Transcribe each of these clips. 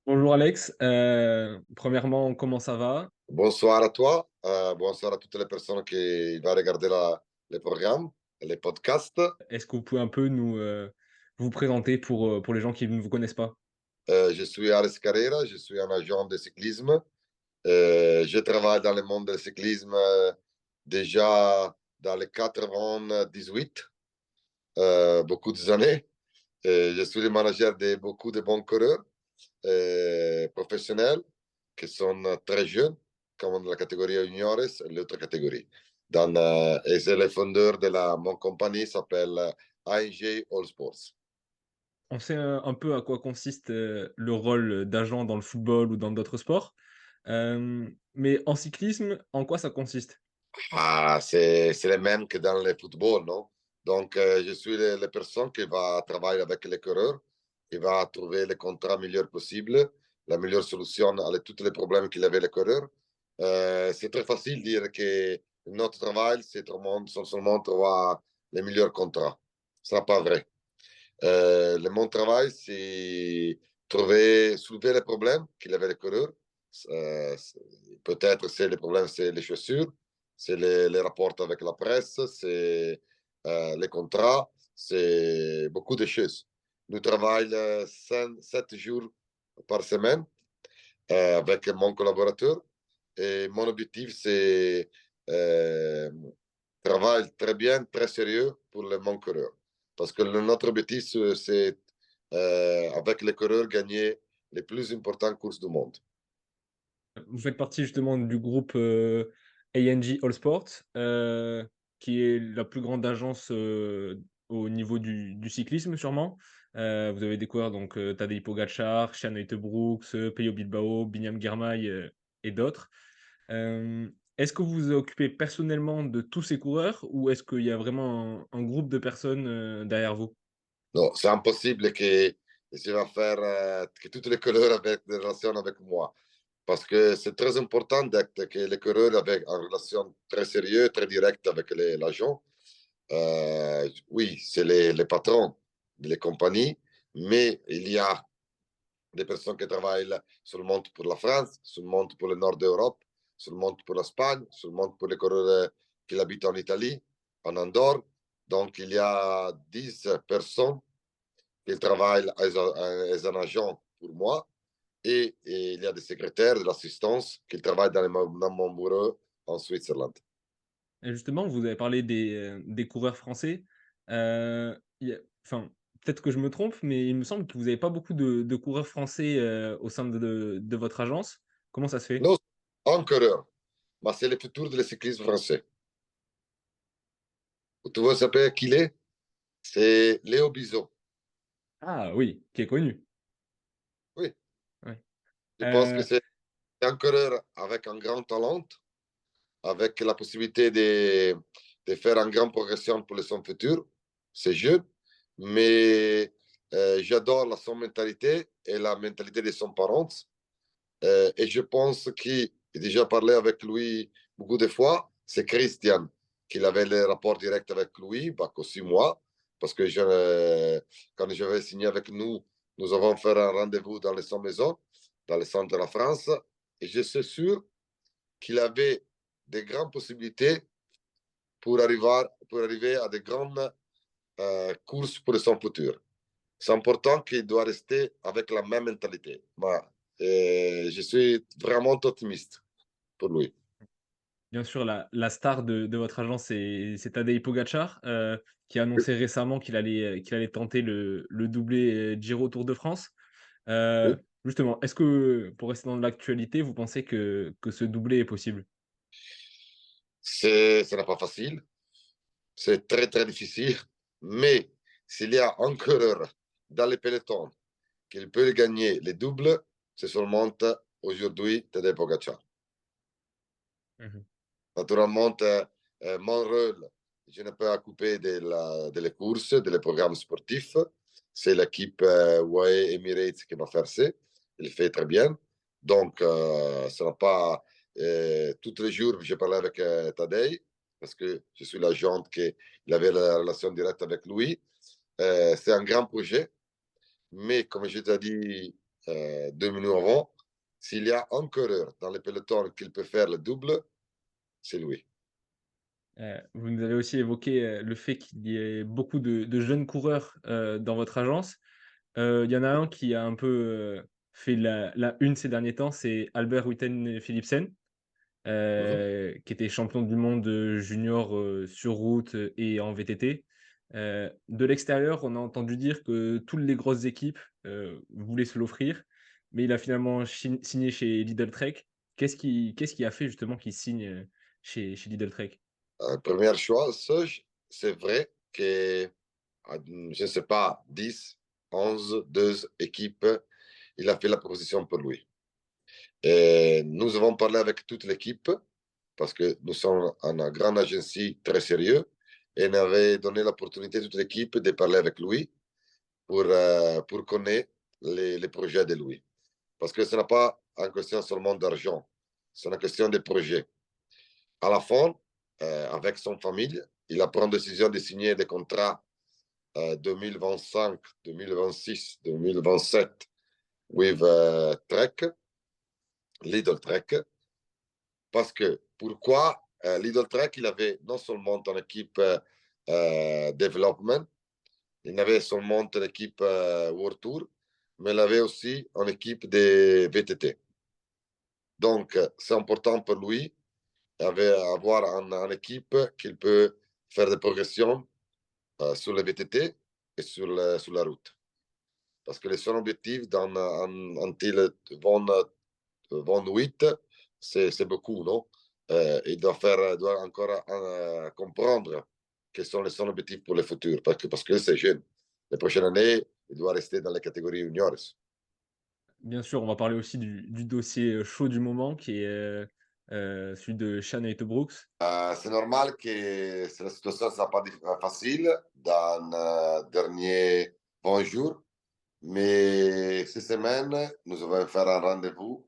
Bonjour Alex. Premièrement, comment ça va? Bonsoir à toi, bonsoir à toutes les personnes qui vont regarder les programmes, les podcasts. Est-ce que vous pouvez un peu vous présenter pour les gens qui ne vous connaissent pas? Je suis Ares Carrera, je suis un agent de cyclisme. Je travaille dans le monde du cyclisme déjà dans les 98, beaucoup d'années. Je suis le manager de beaucoup de bons coureurs professionnels qui sont très jeunes, comme dans la catégorie juniores et l'autre catégorie. Et c'est le fondeur de mon compagnie, s'appelle ANG All Sports. On sait un peu à quoi consiste le rôle d'agent dans le football ou dans d'autres sports. Mais en cyclisme, en quoi ça consiste? Ah, c'est le même que dans le football, non? Donc, je suis la personne qui va travailler avec les coureurs, qui va trouver le contrat meilleur possible, la meilleure solution à tous les problèmes qu'il avait les coureurs. C'est très facile de dire que notre travail, c'est seulement trouver les meilleurs contrats. Ce n'est pas vrai. Mon travail, c'est soulever les problèmes qu'il avait les coureurs. Euh, Peut-être c'est les problèmes, c'est les chaussures, c'est les rapports avec la presse, c'est les contrats, c'est beaucoup de choses. Nous travaillons 7 jours par semaine avec mon collaborateur et mon objectif, c'est euh, travail très bien, très sérieux pour mon coureur. Parce que notre objectif, c'est avec les coureurs gagner les plus importantes courses du monde. Vous faites partie justement du groupe ANG All Sport, qui est la plus grande agence au niveau du cyclisme sûrement. Vous avez découvert donc Tadej Pogacar, Shan Brooks, Peyo Bilbao, Binyam Girmay et d'autres. Est-ce que vous vous occupez personnellement de tous ces coureurs ou est-ce qu'il y a vraiment un groupe de personnes derrière vous? Non, c'est impossible que je vais faire que toutes les coureurs aient des relations avec moi. Parce que c'est très important que les coureurs aient une relation très sérieuse, très directe avec l'agent. Oui, c'est les patrons des compagnies, mais il y a des personnes qui travaillent seulement pour la France, seulement pour le nord d'Europe, seulement pour l'Espagne, seulement pour les coureurs qui habitent en Italie, en Andorre. Donc, il y a 10 personnes qui travaillent as un agent pour moi et il y a des secrétaires, de l'assistance qui travaillent dans mon bureau en Suisse. Et justement, vous avez parlé des coureurs français. Il y a enfin, peut-être que je me trompe, mais il me semble que vous n'avez pas beaucoup de coureurs français, au sein de votre agence. Comment ça se fait? Non, un coureur, mais c'est le futur du cyclisme français. Tu veux savoir qui il est? C'est Léo Bizot. Ah oui, qui est connu. Oui, Ouais. je pense que Heu, c'est un coureur avec un grand talent, avec la possibilité de faire une grande progression pour son futur. C'est jeune, mais j'adore son mentalité et la mentalité de son parents. Et je pense qu'il a déjà parlé avec lui beaucoup de fois. C'est Christian qui avait le rapport direct avec lui, bah, aussi moi, parce que quand je vais signer avec nous, nous avons fait un rendez-vous dans son maison, dans le centre de la France, et je suis sûr qu'il avait de grandes possibilités pour arriver à de grandes courses pour son futur. C'est important qu'il doit rester avec la même mentalité. Bah, je suis vraiment optimiste pour lui. Bien sûr, la star de votre agence, c'est Tadej Pogacar, qui a annoncé récemment qu'il allait tenter le doublé, Giro Tour de France. Oui. Justement, est-ce que, pour rester dans l'actualité, vous pensez que ce doublé est possible? Ce n'est pas facile, c'est très très difficile, mais s'il y a un coureur dans le peloton qui peut gagner les doubles, c'est seulement aujourd'hui Tadej Pogacar. Mmh. Naturellement, mon rôle, je ne peux pas couper de les courses, des programmes sportifs. C'est l'équipe UAE Emirates qui va faire ça. Il fait très bien. Donc, ce n'est pas tous les jours que je parle avec Tadej, parce que je suis l'agent qui avait la relation directe avec lui. C'est un grand projet, mais comme je t'ai dit 2 minutes avant. S'il y a un coureur dans le peloton qui peut faire le double, c'est lui. Vous nous avez aussi évoqué, le fait qu'il y ait beaucoup de jeunes coureurs, dans votre agence. Il y en a un qui a un peu, fait la une ces derniers temps, c'est Albert Huiten Philipsen, Mhm. qui était champion du monde, junior, sur route, et en VTT. De l'extérieur, on a entendu dire que toutes les grosses équipes, voulaient se l'offrir, mais il a finalement signé chez Lidl Trek. Qu'est-ce qui a fait justement qu'il signe, chez Lidl Trek? Première chose, c'est vrai que, je ne sais pas, 10, 11, 12 équipes, il a fait la proposition pour lui. Et nous avons parlé avec toute l'équipe parce que nous sommes une grande agence très sérieuse et on avait donné l'opportunité à toute l'équipe de parler avec lui pour connaître les projets de lui. Parce que ce n'est pas une question seulement d'argent, c'est une question de projet. À la fin, avec son famille, il a pris la décision de signer des contrats 2025, 2026, 2027 with Trek, Lidl Trek. Parce que pourquoi Lidl Trek, il avait non seulement une équipe development, il avait seulement une équipe World Tour, mais il avait aussi une équipe de VTT. Donc, c'est important pour lui d'avoir une équipe qui peut faire des progressions sur le VTT et sur la route. Parce que son objectif dans until 28, c'est beaucoup, non? Il doit encore comprendre quels sont les son objectifs pour le futur, parce que c'est jeune. Les prochaines années, il doit rester dans les catégories juniors. Bien sûr, on va parler aussi du dossier, chaud du moment qui est, celui de Shan Brooks. C'est normal que la situation ne soit pas facile dans les derniers 20 jours, mais cette semaine, nous allons faire un rendez-vous,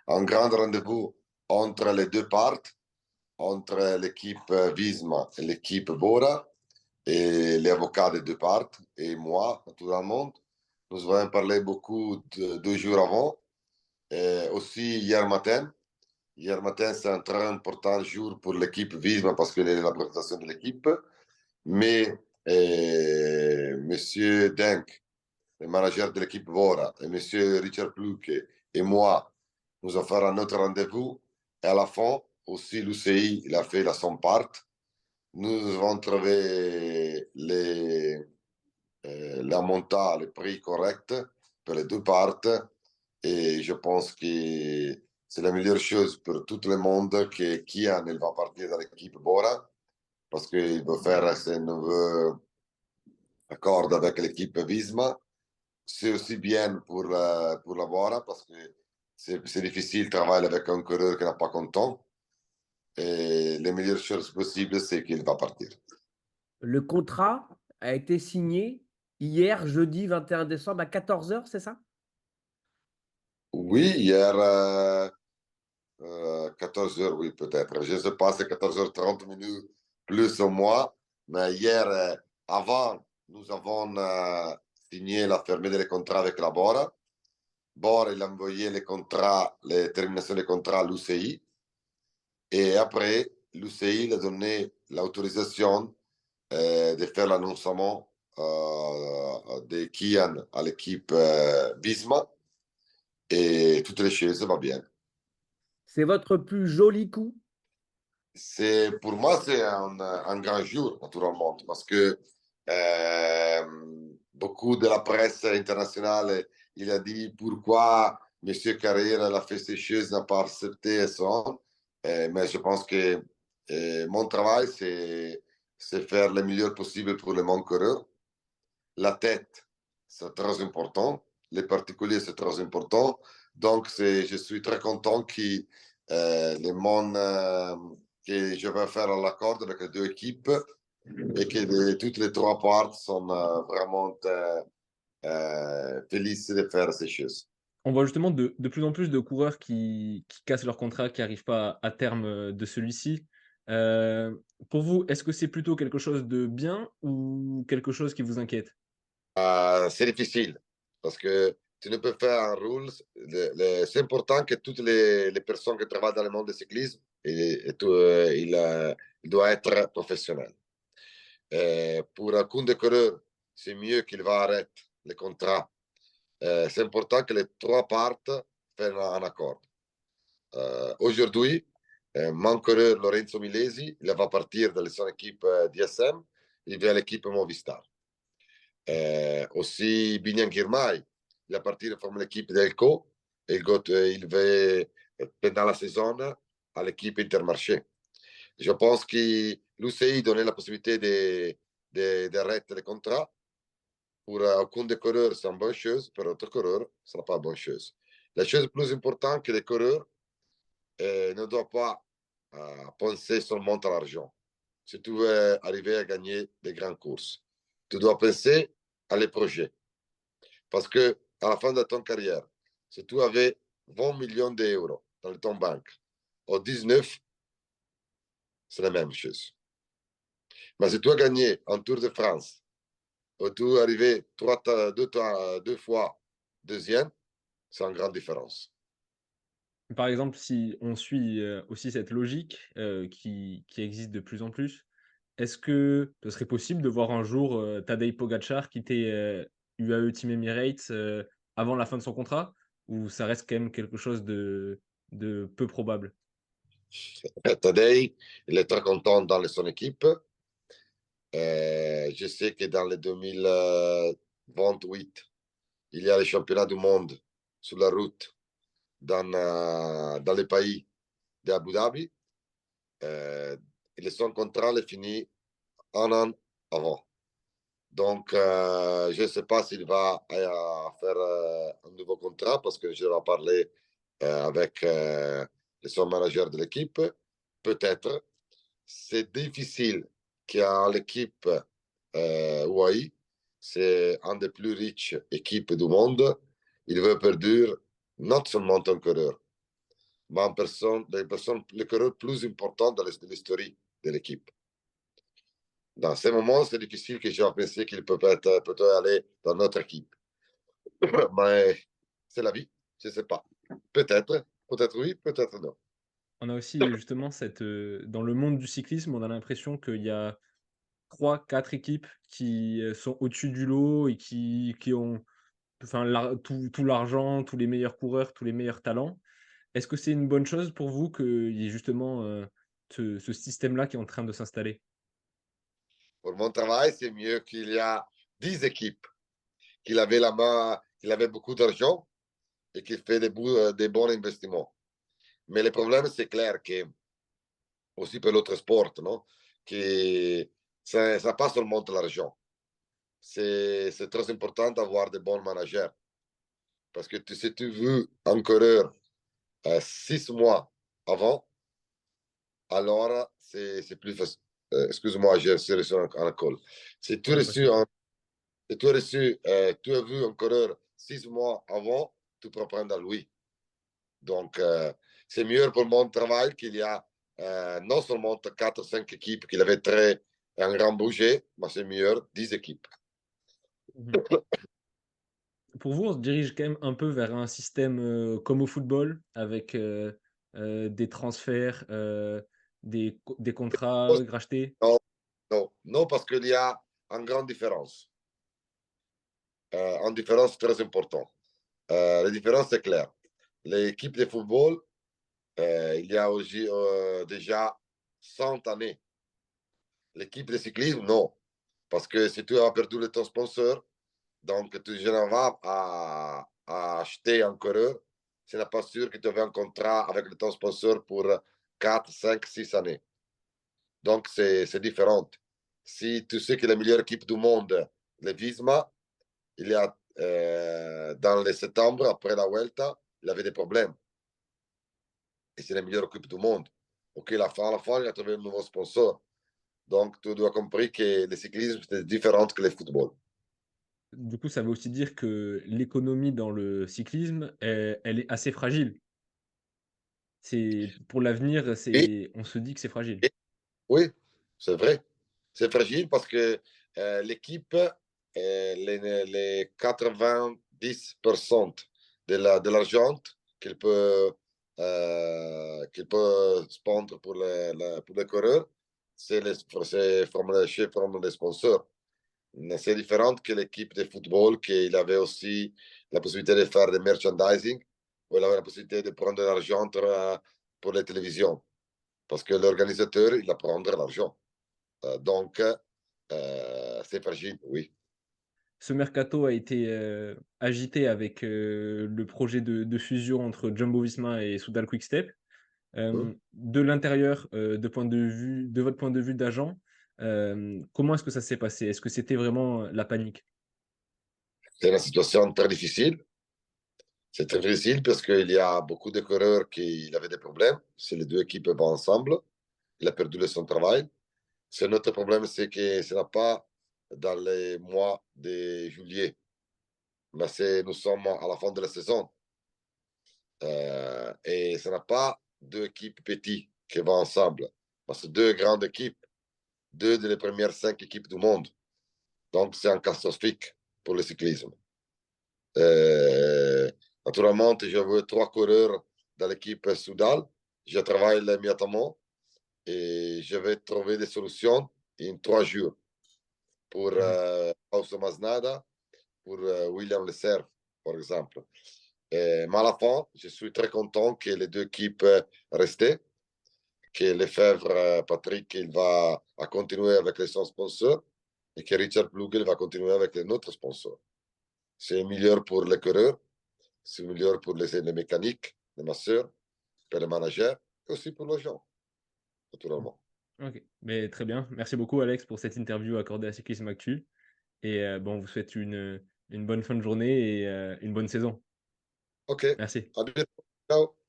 un grand rendez-vous entre les deux parties, entre l'équipe Visma et l'équipe Bora, et les avocats des deux parties, et moi, naturellement. Nous allons parler beaucoup 2 jours avant, et aussi hier matin. Hier matin, c'est un très important jour pour l'équipe Visma parce que c'est la présentation de l'équipe. Mais Monsieur Denk, le manager de l'équipe Vora, et Monsieur Richard Pluke et moi, nous allons faire un autre rendez-vous. Et à la fin, aussi l'UCI, il a fait la son part. Nous avons trouvé la monta, le prix correct pour les deux parties. Et je pense que c'est la meilleure chose pour tout le monde que Kian il va partir de l'équipe Bora parce qu'il veut faire ses nouveaux accords avec l'équipe Visma. C'est aussi bien pour la Bora parce que c'est difficile de travailler avec un coureur qui n'a pas content. Et la meilleure chose possible, c'est qu'il va partir. Le contrat a été signé hier, jeudi 21 décembre à 14h, c'est ça? Oui, hier, 14 heures, oui, peut-être. Je ne sais pas, c'est 14h30 minutes plus ou moins. Mais hier, avant, nous avons signé la fermeture des contrats avec la Bora. Bora, il a envoyé les contrats, les terminations des contrats à l'UCI. Et après, l'UCI a donné l'autorisation de faire l'annoncement de Kian à l'équipe Visma. Et toutes les choses vont bien. C'est votre plus joli coup? Pour moi, c'est un grand jour, naturellement, parce que beaucoup de la presse internationale, il a dit pourquoi M. Carrère a fait ces choses, n'a pas accepté ça. Mais je pense que mon travail, c'est faire le meilleur possible pour le mon coureur. La tête, c'est très important. Les particuliers, c'est très important. Donc, je suis très content que les mon que je vais faire l'accord avec les deux équipes et que toutes les trois parties sont vraiment felices de faire ces choses. On voit justement de plus en plus de coureurs qui cassent leur contrat, qui arrivent pas à terme, de celui-ci. Pour vous, est-ce que c'est plutôt quelque chose de bien ou quelque chose qui vous inquiète? C'est difficile parce que tu ne peux faire un rule. C'est important que toutes les personnes qui travaillent dans le monde du cyclisme, il doit être professionnel. Pour un compte de coureur, c'est mieux qu'il va arrêter le contrat. C'est important que les trois partent fassent un accord. Aujourd'hui, mon coureur Lorenzo Milesi, il va partir de son équipe DSM, il va à l'équipe Movistar. Aussi, Biniam Girmay, il va partir de l'équipe d'Elco et il va, pendant la saison, à l'équipe Intermarché. Je pense que l'UCI donnait la possibilité d'arrêter le contrat. Pour aucun des coureurs, c'est une bonne chose. Pour d'autres coureurs, ce n'est pas une bonne chose. La chose plus importante que les coureurs ne doivent pas penser seulement à l'argent. Si tu veux arriver à gagner des grandes courses, tu dois penser à les projets. Parce que à la fin de ton carrière, si tu avais 20 millions d'euros dans ton banque, au 19, c'est la même chose. Mais si tu as gagné un Tour de France, ou tu es arrivé deux fois deuxième, c'est une grande différence. Par exemple, si on suit, aussi cette logique, qui existe de plus en plus, est-ce que ce serait possible de voir un jour, Tadej Pogačar quitter, UAE Team Emirates, avant la fin de son contrat? Ou ça reste quand même quelque chose de peu probable? Tadej, il est très content dans son équipe. Je sais que dans le 2028, il y a les championnats du monde sur la route dans les pays d'Abu Dhabi. Et son contrat est fini un an avant. Donc, je ne sais pas s'il va faire un nouveau contrat parce que je vais parler avec son manager de l'équipe. Peut-être. C'est difficile car l'équipe UAE, c'est une des plus riches équipes du monde. Il veut perdurer non seulement un coureur, mais le coureur plus important de l'histoire de l'équipe. Dans ces moments, c'est difficile que je pense qu'il peut peut-être aller dans notre équipe. Mais c'est la vie, je ne sais pas. Peut-être oui, peut-être non. On a aussi justement cette, dans le monde du cyclisme, on a l'impression qu'il y a 3, 4 équipes qui, sont au-dessus du lot et qui ont enfin tout l'argent, tous les meilleurs coureurs, tous les meilleurs talents. Est-ce que c'est une bonne chose pour vous qu'il y ait justement, ce système-là qui est en train de s'installer? Pour mon travail, c'est mieux qu'il y a 10 équipes, qu'il avait la main, qu'il avait beaucoup d'argent et qu'il fait des bons investissements. Mais le problème, c'est clair que, aussi pour l'autre sport, non? Que ça passe seulement de l'argent. C'est très important d'avoir de bons managers. Parce que si tu veux un coureur 6 mois avant, alors c'est plus facile. Excuse-moi, j'ai reçu un alcool. Si tu as Ouais, pas de reçu, souci. tu as vu un coureur 6 mois avant, tu peux prendre lui. Donc, c'est mieux pour mon travail qu'il y a non seulement 4 ou 5 équipes qui avaient un grand budget, mais c'est mieux 10 équipes. Mmh. Pour vous, on se dirige quand même un peu vers un système, comme au football avec, des transferts, des contrats rachetés? Non, non, non, parce qu'il y a une grande différence. Une différence très importante. La différence est claire. L'équipe de football, il y a aussi, déjà 100 années. L'équipe de cyclisme, non. Parce que si tu as perdu ton sponsor, donc tu n'en vas à acheter un coureur, ce n'est pas sûr que tu as un contrat avec ton sponsor pour 4, 5, 6 années. Donc c'est différent. Si tu sais que la meilleure équipe du monde, le Visma, il y a dans le septembre, après la Vuelta, il avait des problèmes. Et c'est la meilleure équipe du monde. Ok, à la fin, il a trouvé un nouveau sponsor. Donc, tu dois comprendre que le cyclisme, c'est différent que le football. Du coup, ça veut aussi dire que l'économie dans le cyclisme, elle est assez fragile. C'est pour l'avenir, Et, on se dit que c'est fragile. et oui, c'est vrai. C'est fragile parce que l'équipe, les 10% de l'argent qu'il peut spendre pour les coureurs, c'est from les sponsors. Mais c'est différent que l'équipe de football, qu'il avait aussi la possibilité de faire des merchandising, où il avait la possibilité de prendre de l'argent pour les télévisions. Parce que l'organisateur, il va prendre l'argent. Donc, c'est fragile, oui. Ce mercato a été agité avec le projet de fusion entre Jumbo-Visma et Soudal Quick-Step. Mmh. De l'intérieur, de votre point de vue d'agent, comment est-ce que ça s'est passé? Est-ce que c'était vraiment la panique? C'est une situation très difficile. C'est très difficile parce qu'il y a beaucoup de coureurs qui avaient des problèmes. Si les deux équipes vont ensemble, il a perdu son travail. C'est notre problème, c'est que ce n'est pas dans les mois de juillet, mais nous sommes à la fin de la saison. Et ce n'est pas deux équipes petites qui vont ensemble, mais c'est deux grandes équipes, deux des premières 5 équipes du monde. Donc, c'est un catastrophique pour le cyclisme. Naturellement, je veux 3 coureurs dans l'équipe Soudal. Je travaille immédiatement et je vais trouver des solutions en 3 jours pour Mmh. Fausto Masnada, pour William Le Cerf, par exemple. Mais à la fin, je suis très content que les deux équipes restent, que Lefebvre, Patrick, il va continuer avec son sponsor et que Richard Plugel va continuer avec notre sponsor. C'est meilleur pour les coureurs, c'est meilleur pour les mécaniques, les masseurs, pour les managers, et aussi pour les gens, naturellement. OK, mais très bien. Merci beaucoup Alex pour cette interview accordée à Cyclisme Actu et bon, on vous souhaite une bonne fin de journée et une bonne saison. OK, Merci. à bientôt. Ciao.